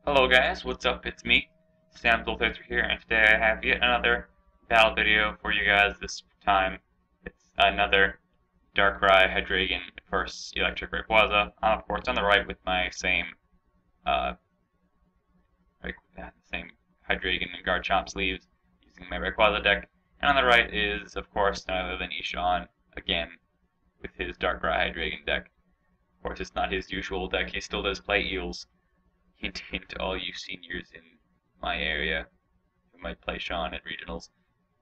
Hello guys, what's up? It's me, Sam1233 here, and today I have yet another battle video for you guys. This time, it's another Darkrai Hydreigon versus Eelektrik Rayquaza. I'm of course on the right with my same same Hydreigon and Garchomp sleeves, using my Rayquaza deck. And on the right is, of course, none other than Ishaan, again, with his Darkrai Hydreigon deck. Of course, it's not his usual deck. He still does play Eels. Hint, hint to all you seniors in my area who might play Sean at regionals.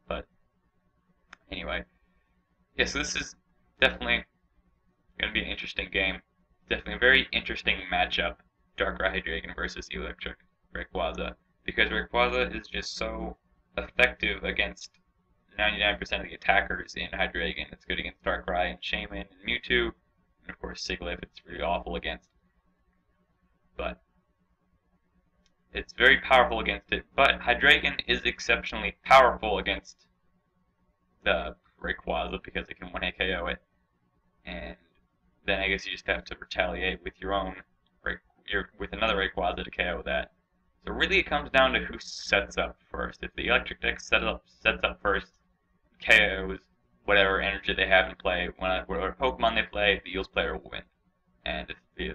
But anyway, yeah, so this is definitely going to be an interesting game. Definitely a very interesting matchup, Darkrai Hydreigon versus Eelektrik Rayquaza, because Rayquaza is just so effective against 99% of the attackers in Hydreigon. It's good against Darkrai and Shaman and Mewtwo, and of course Sigilyph it's really awful against. But it's very powerful against it, but Hydreigon is exceptionally powerful against the Rayquaza because it can 1-hit KO it. And then I guess you just have to retaliate with your own with another Rayquaza to KO that. So really it comes down to who sets up first. If the Electric deck sets up first, KOs whatever energy they have in play, whatever Pokemon they play, the Eels player will win. And if the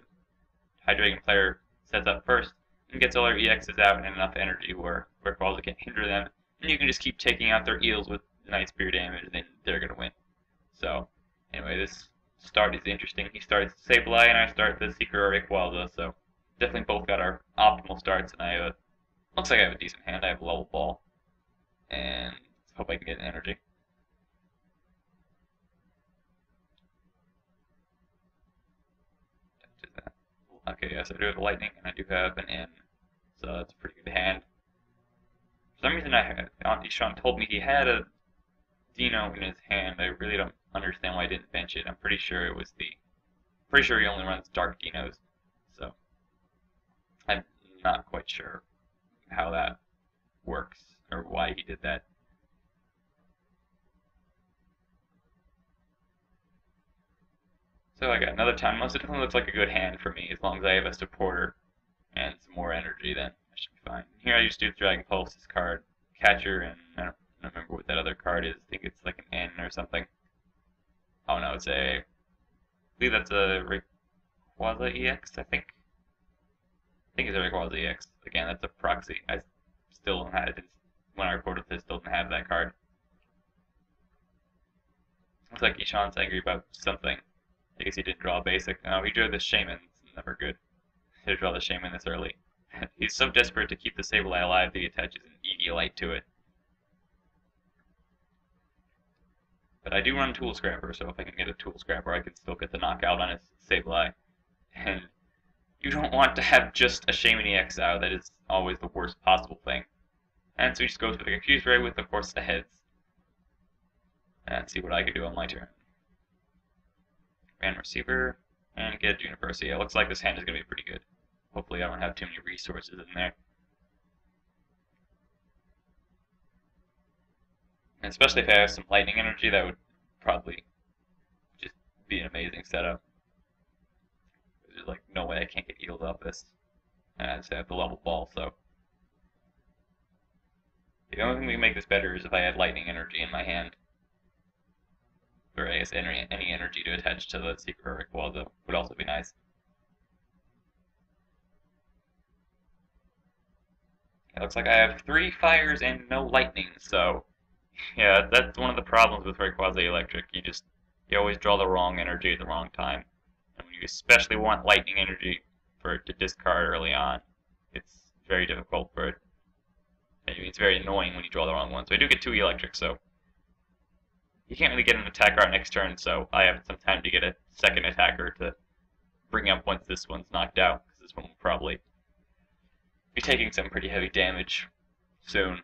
Hydreigon player sets up first, and gets all their EXs out and enough energy where Rayquaza can't hinder them, and you can just keep taking out their Eels with Night Spear damage, and then they're going to win. So, anyway, this start is interesting. He starts Sableye, and I start the Secret Rayquaza, so definitely both got our optimal starts, and I have looks like I have a decent hand. I have a level ball, and let's hope I can get energy. Okay, yes, I do have a lightning, and I do have an N, so that's a pretty good hand. For some reason, Ishaan told me he had a Dino in his hand. I really don't understand why I didn't bench it. I'm pretty sure it was pretty sure he only runs Dark Dinos, so I'm not quite sure how that works or why he did that. So I got another Time Most. It definitely looks like a good hand for me. As long as I have a supporter and some more energy, then I should be fine. Here I just do Dragon Pulse, this card, Catcher, and I don't remember what that other card is. I think it's like an N or something. Oh no, I believe that's a Rayquaza EX, I think. I think it's a Rayquaza EX. Again, that's a proxy. I still don't have it. When I recorded this, still don't have that card. Looks like Ishaan's angry about something. I guess he didn't draw a basic. No, he drew the Shaman. It's never good to draw the Shaman this early. He's so desperate to keep the Sableye alive that he attaches an Eviolite to it. But I do run Tool Scrapper, so if I can get a Tool Scrapper, I can still get the knockout on his Sableye. And you don't want to have just a Shaman EX out. That is always the worst possible thing. And so he just goes for the Confuse Ray with, of course, the heads. And see what I can do on my turn. And Receiver, and get a Juniper. So yeah, it looks like this hand is going to be pretty good. Hopefully I don't have too many resources in there. And especially if I have some lightning energy, that would probably just be an amazing setup. There's like no way I can't get healed off this. And I just have the level ball, so. The only thing that can make this better is if I had lightning energy in my hand. Or I guess any energy to attach to the Secret Rayquaza would also be nice. It looks like I have 3 fires and no lightning, so yeah, that's one of the problems with Rayquaza Eelektrik. You always draw the wrong energy at the wrong time. And when you especially want lightning energy for it to discard early on, it's very difficult for it. I mean, it's very annoying when you draw the wrong one. So I do get 2 Eelektrik, so you can't really get an attacker out next turn, so I have some time to get a second attacker to bring up once this one's knocked out, because this one will probably be taking some pretty heavy damage soon.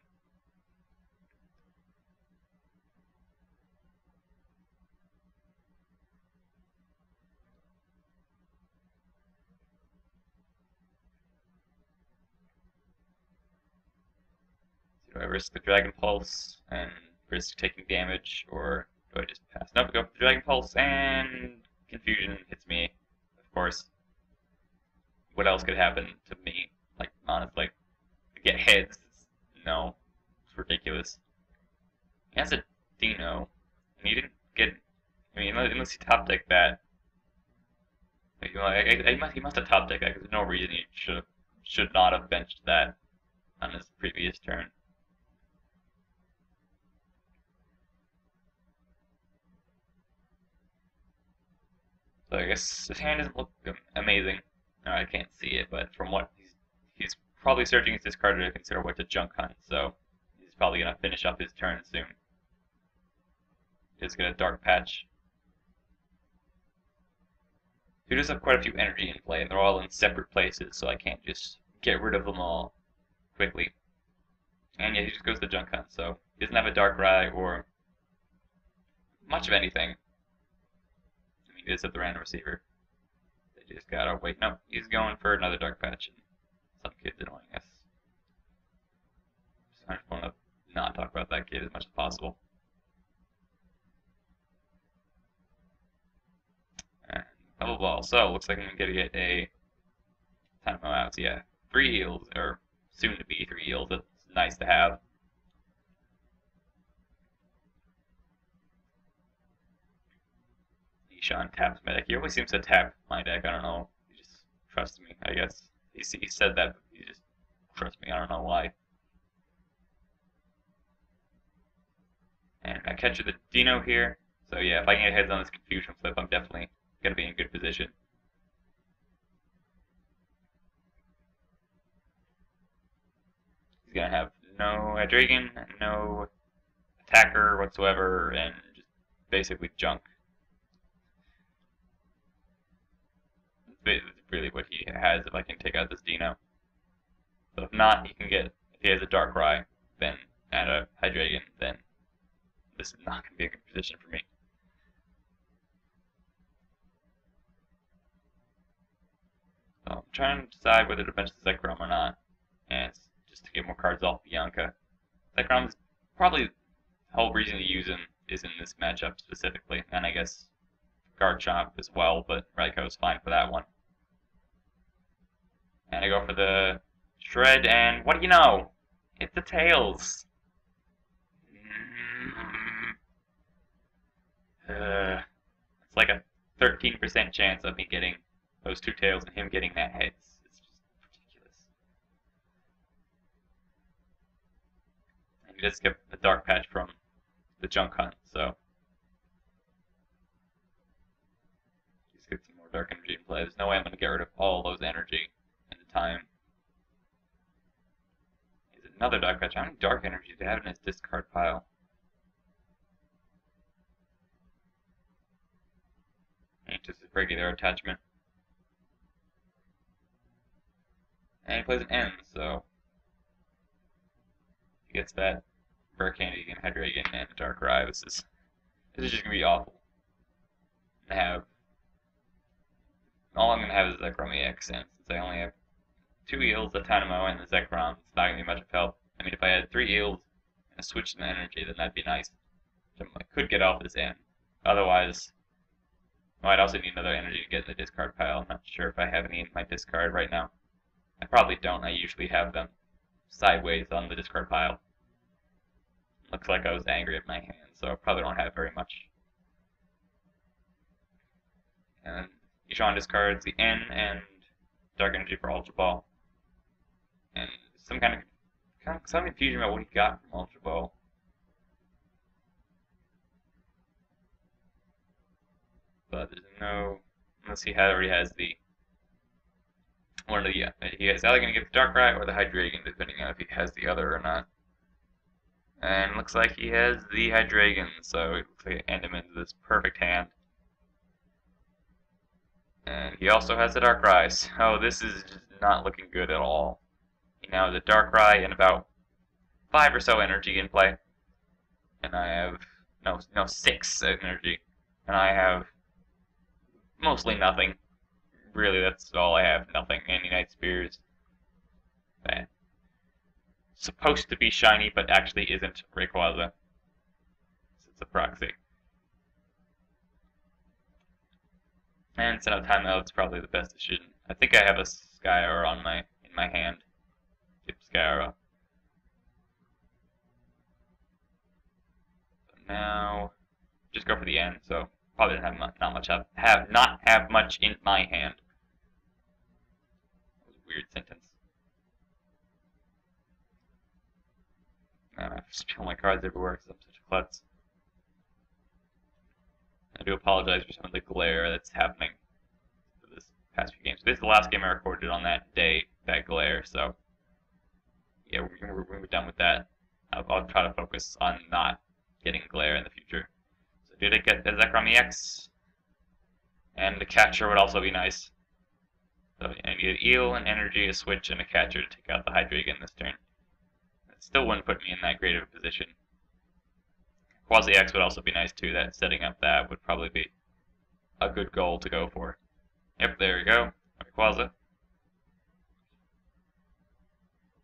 So do I risk the Dragon Pulse and risk taking damage, or do I just pass? Nope, go for the Dragon Pulse, and Confusion hits me, of course. What else could happen to me? Like, honestly. To get heads, no, it's ridiculous. He has a Dino, and he didn't get. I mean, unless he top decked that. He must have top decked that because there's no reason he should not have benched that on his previous turn. So I guess his hand doesn't look amazing. I can't see it, but from what he's probably searching his discard to consider what to junk hunt. So he's probably gonna finish up his turn soon. Just get a dark patch. He does have quite a few energy in play, and they're all in separate places, so I can't just get rid of them all quickly. And yeah, he just goes to junk hunt, so he doesn't have a Darkrai or much of anything. I mean, he does have the random receiver. They just gotta wait. No, he's going for another dark patch, and some kid's annoying us. So I just want to not talk about that kid as much as possible. And blah blah blah. So looks like I'm gonna get a time out. So yeah, 3 Eels, or soon to be 3 Eels. That's nice to have. Ishaan taps my deck. He always seems to tap my deck. I don't know. He just trusts me, I guess. He said that, but he just trusts me. I don't know why. And I catch the Dino here. So yeah, if I can get heads on this Confusion flip, I'm definitely going to be in good position. He's going to have no Hydreigon, no attacker whatsoever, and just basically junk. Really what he has if I can take out this Dino. So if not, he can get, if he has a Darkrai, then and a Hydreigon, then this is not going to be a good position for me. So I'm trying to decide whether to bench the Zekrom or not, and it's just to get more cards off Bianca. Zekrom is probably the whole reason to use him is in this matchup specifically, and I guess Garchomp as well, but Rayquaza's fine for that one. And I go for the Shred, and what do you know? It's the Tails. It's like a 13% chance of me getting those 2 Tails and him getting that heads. It's just ridiculous. And he does get a dark patch from the junk hunt, so he's 15 more dark energy in play. There's no way I'm going to get rid of all those energy in the time. He's another dark patch. How many dark energy do he have in his discard pile? And just a regular attachment. And he plays an N, so he gets that Hurricane and Hydreigon and Darkrai. This is just gonna be awful. I have all I'm gonna have is Zekrom EX, and since I only have 2 Eels, a Tynamo, and the Zekrom, it's not gonna be much of help. I mean, if I had 3 Eels and a switch in the energy, then that'd be nice. So I could get off this N. Otherwise, well, I'd also need another energy to get in the discard pile. I'm not sure if I have any in my discard right now. I probably don't. I usually have them sideways on the discard pile. Looks like I was angry at my hand, so I probably don't have very much. And Ishaan discards the N and Dark Energy for Ultra Ball. And some confusion about what he got from Ultra Ball. But there's no, unless he already has the one of the, he is either going to get the Darkrai or the Hydreigon, depending on if he has the other or not. And it looks like he has the Hydreigon, so it looks like I end him into this perfect hand. And he also has the Darkrai, so this is just not looking good at all. He now has a Darkrai and about 5 or so energy in play. And I have, no 6 energy. And I have mostly nothing. Really, that's all I have. Nothing. Anti-Night Spears. That supposed to be shiny, but actually isn't Rayquaza. It's a proxy. And set up timeout is probably the best decision. I think I have a Skyr in my hand. Scarra. So now, just go for the end. So probably didn't have not have much in my hand. That was a weird sentence. I have to spill my cards everywhere because I'm such a klutz. I do apologize for some of the glare that's happening for this past few games. This is the last game I recorded on that day, that glare, so yeah, we're done with that. I'll try to focus on not getting glare in the future. So did I get the Zekrom EX? And the catcher would also be nice. So I need an Eel, an Energy, a Switch, and a catcher to take out the Hydreigon this turn. That still wouldn't put me in that great of a position. Quasi X would also be nice too. That setting up that would probably be a good goal to go for. Yep, there we go. Rayquaza.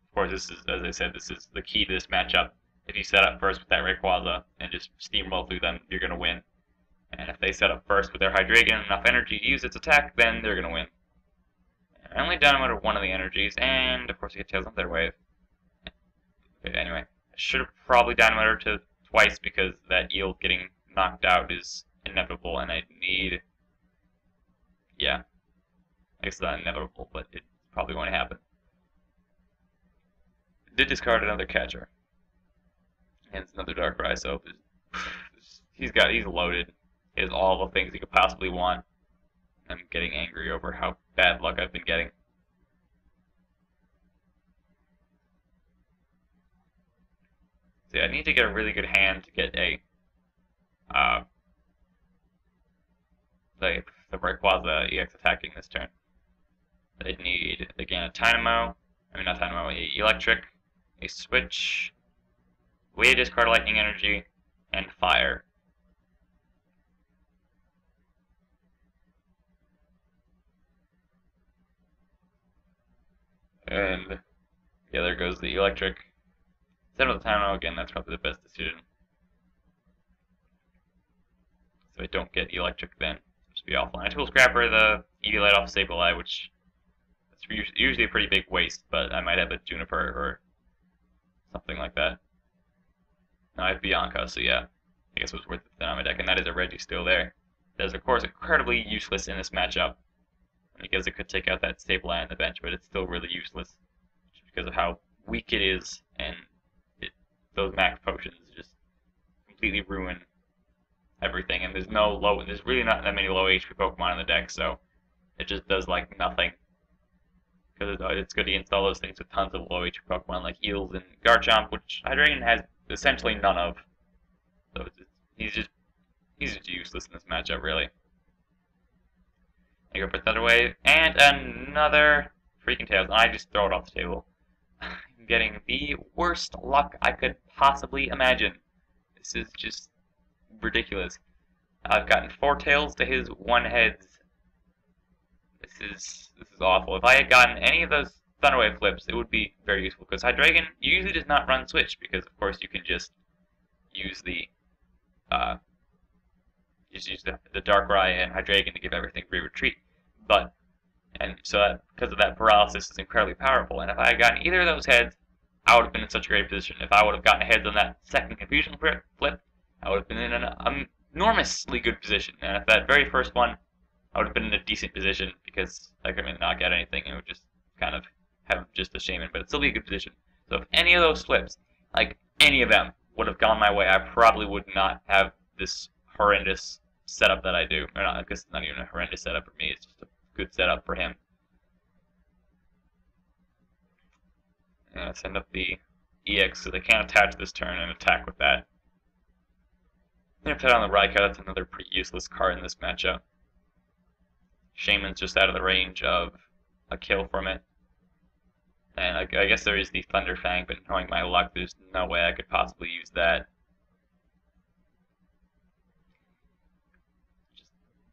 Of course, this is, as I said, this is the key to this matchup. If you set up first with that Rayquaza and just steamroll through them, you're going to win. And if they set up first with their Hydreigon and enough energy to use its attack, then they're going to win. And I only downloaded one of the energies, and of course you get Tails on their wave. Okay, anyway, I should have probably downloaded to twice because that Eel getting knocked out is inevitable, and I need... Yeah. I guess it's not inevitable, but it's probably going to happen. Did discard another catcher. And it's another Darkrai, so he's loaded. He has all the things he could possibly want. I'm getting angry over how bad luck I've been getting. So yeah, I need to get a really good hand to get a the Rayquaza EX attacking this turn. I need again a Dynamo. I mean not Dynamo, a Eelektrik, a Switch, way to discard Lightning Energy, and Fire. And yeah, there goes the Eelektrik. Instead of the Dynamo, again, that's probably the best decision. So I don't get Eelektrik then. Just be awful. And I tool Scrapper the Eevee off Sableye, which is usually a pretty big waste, but I might have a Juniper or something like that. Now I have Bianca, so yeah, I guess it was worth it then on my deck, and that is a Reggie still there. That is, of course, incredibly useless in this matchup, because it could take out that Sableye on the bench, but it's still really useless just because of how weak it is, and those max potions just completely ruin everything. And there's really not that many low HP Pokemon in the deck, so it just does like nothing. Because it's good to install those things with tons of low HP Pokemon like Eels and Garchomp, which Hydreigon has essentially none of. So he's just useless in this matchup, really. I go for Thunder Wave and another freaking Tails, and I just throw it off the table. I'm getting the worst luck I could possibly imagine. This is just ridiculous. I've gotten 4 Tails to his 1 Heads. This is awful. If I had gotten any of those Thunderwave flips, it would be very useful, because Hydreigon usually does not run Switch, because of course you can just use the Darkrai and Hydreigon to give everything free retreat. So because of that, paralysis is incredibly powerful. And if I had gotten either of those heads, I would have been in such a great position. If I would have gotten heads on that second confusion flip, I would have been in an enormously good position. And if that very first one, I would have been in a decent position, because I could not get anything. It would just kind of have just a shame in, but it'd still be a good position. So if any of those flips, like any of them, would have gone my way, I probably would not have this horrendous setup that I do. Or not, I guess it's not even a horrendous setup for me, it's just a good setup for him. And I send up the EX so they can't attach this turn and attack with that. And if I put on the Raikou, that's another pretty useless card in this matchup. Shaman's just out of the range of a kill from it. And I guess there is the Thunder Fang, but knowing my luck, there's no way I could possibly use that.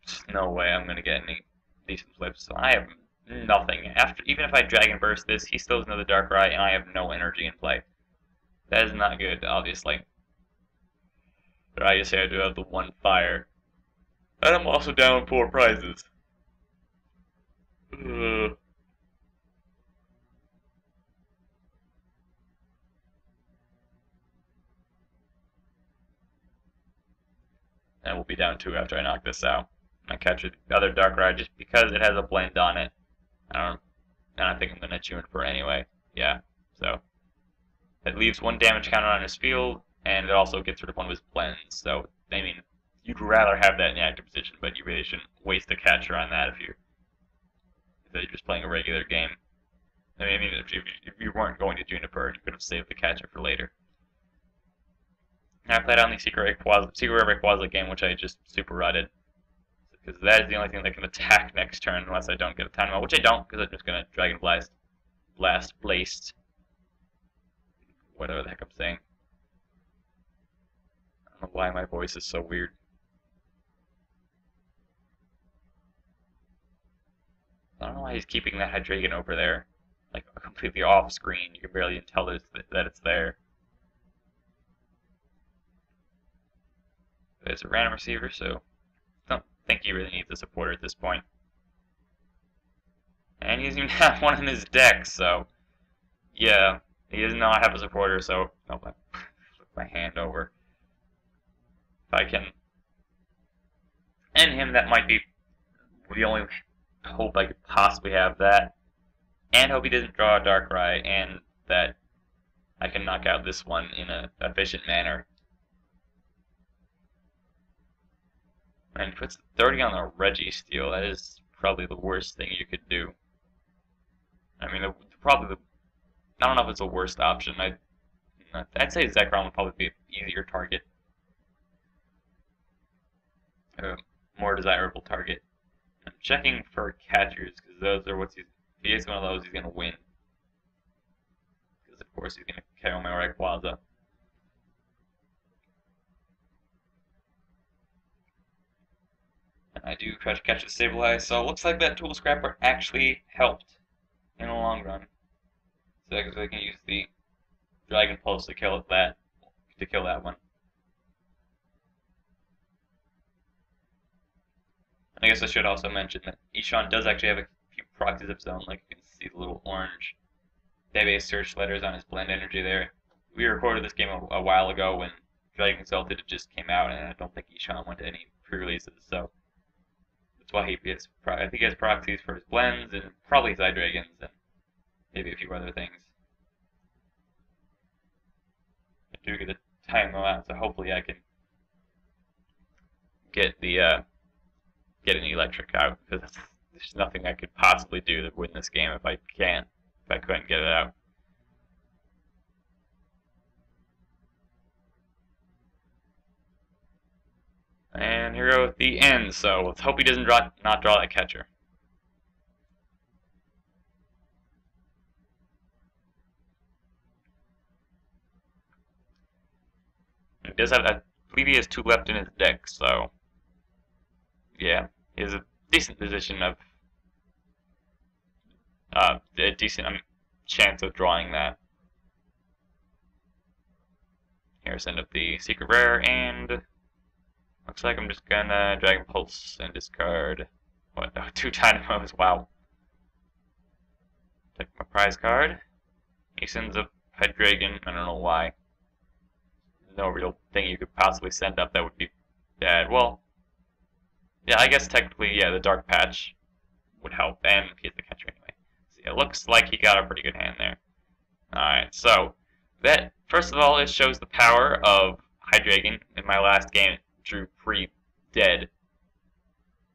Just no way I'm going to get any decent flips. So I have nothing. Even if I Dragon Burst this, he still has another Darkrai, and I have no energy in play. That is not good, obviously. But I just say I do have the 1 Fire. And I'm also down 4 prizes. and we'll be down 2 after I knock this out. I catch the other Darkrai just because it has a blend on it. I don't think I'm gonna tune for it anyway. Yeah, so it leaves 1 damage counter on his field, and it also gets rid of 1 of his blends. So I mean, you'd rather have that in the active position, but you really shouldn't waste a catcher on that if you're just playing a regular game. I mean, if you weren't going to Juniper, you could have saved the catcher for later. And I played on the Secret Rayquaza game, which I just super rutted, because that is the only thing that can attack next turn unless I don't get a time out, which I don't, because I'm just gonna Dragon Blast, whatever the heck I'm saying. I don't know why my voice is so weird. I don't know why he's keeping that Hydreigon over there, like completely off screen. You can barely even tell that it's there. But it's a random receiver, so I don't think he really needs a supporter at this point. And he doesn't even have one in his deck, so yeah, he does not have a supporter. So I flip my hand over. If I can end him, that might be the only hope I could possibly have, that, and hope he doesn't draw a Darkrai, and that I can knock out this one in an efficient manner. And he puts 30 on the Registeel. That is probably the worst thing you could do. I mean, I don't know if it's the worst option. I'd say Zekrom would probably be an easier target, a more desirable target. I'm checking for catchers, because those are if he is one of those, he's going to win. Because, of course, he's going to KO my Rayquaza. And I do try to catch a Stabilize, so it looks like that Tool Scrapper actually helped in the long run. So I can use the Dragon Pulse to kill that one. I guess I should also mention that Ishaan does actually have a few proxies of his own, like you can see the little orange database search letters on his blend energy there. We recorded this game a while ago when Dragon Exalted just came out, and I don't think Ishaan went to any pre-releases, so that's why I think he has proxies for his blends, and probably his Hydreigons, and maybe a few other things. I do get to time them out, so hopefully I can get an Eelektrik out, because there's nothing I could possibly do to win this game if I couldn't get it out. And here we go at the end, so let's hope he doesn't not draw that catcher. He does have, I believe he has 2 left in his deck, so yeah, he has a decent position of, a decent chance of drawing that. Here, send up the Secret Rare, and looks like I'm just gonna Dragon Pulse and discard, 2 Dynamos, wow. Take my prize card. He sends up Hydreigon, I don't know why. No real thing you could possibly send up that would be bad. Well, yeah, I guess technically, yeah, the Dark Patch would help, and he has the catcher anyway. So yeah, it looks like he got a pretty good hand there. Alright, so that, first of all, it shows the power of Hydreigon. In my last game, it drew pretty dead.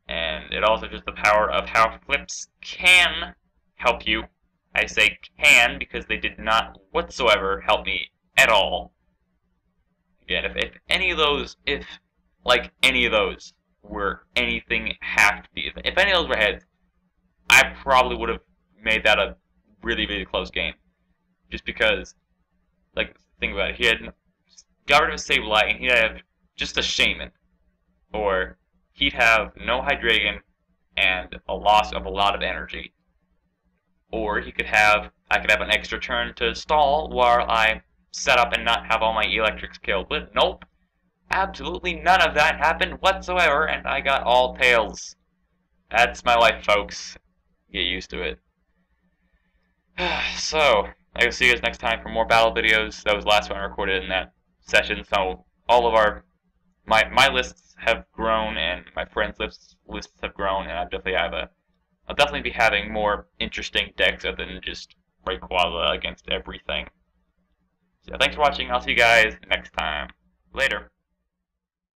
And it also shows the power of how flips can help you. I say can because they did not whatsoever help me at all. Again, if any of those, were anything have to be, if any of those were heads, I probably would have made that a really, really close game. Just because, like, think about it, he had got rid of a Sableye, and he'd have just a Shaman. Or he'd have no Hydreigon and a loss of a lot of energy. Or I could have an extra turn to stall while I set up and not have all my Eelektriks killed. But nope, absolutely none of that happened whatsoever, and I got all tails. That's my life, folks. Get used to it. So, I will see you guys next time for more battle videos. That was the last one I recorded in that session, so all of our my lists have grown and my friends' lists have grown, and I'll definitely be having more interesting decks other than just Rayquaza against everything. So thanks for watching. I'll see you guys next time. Later.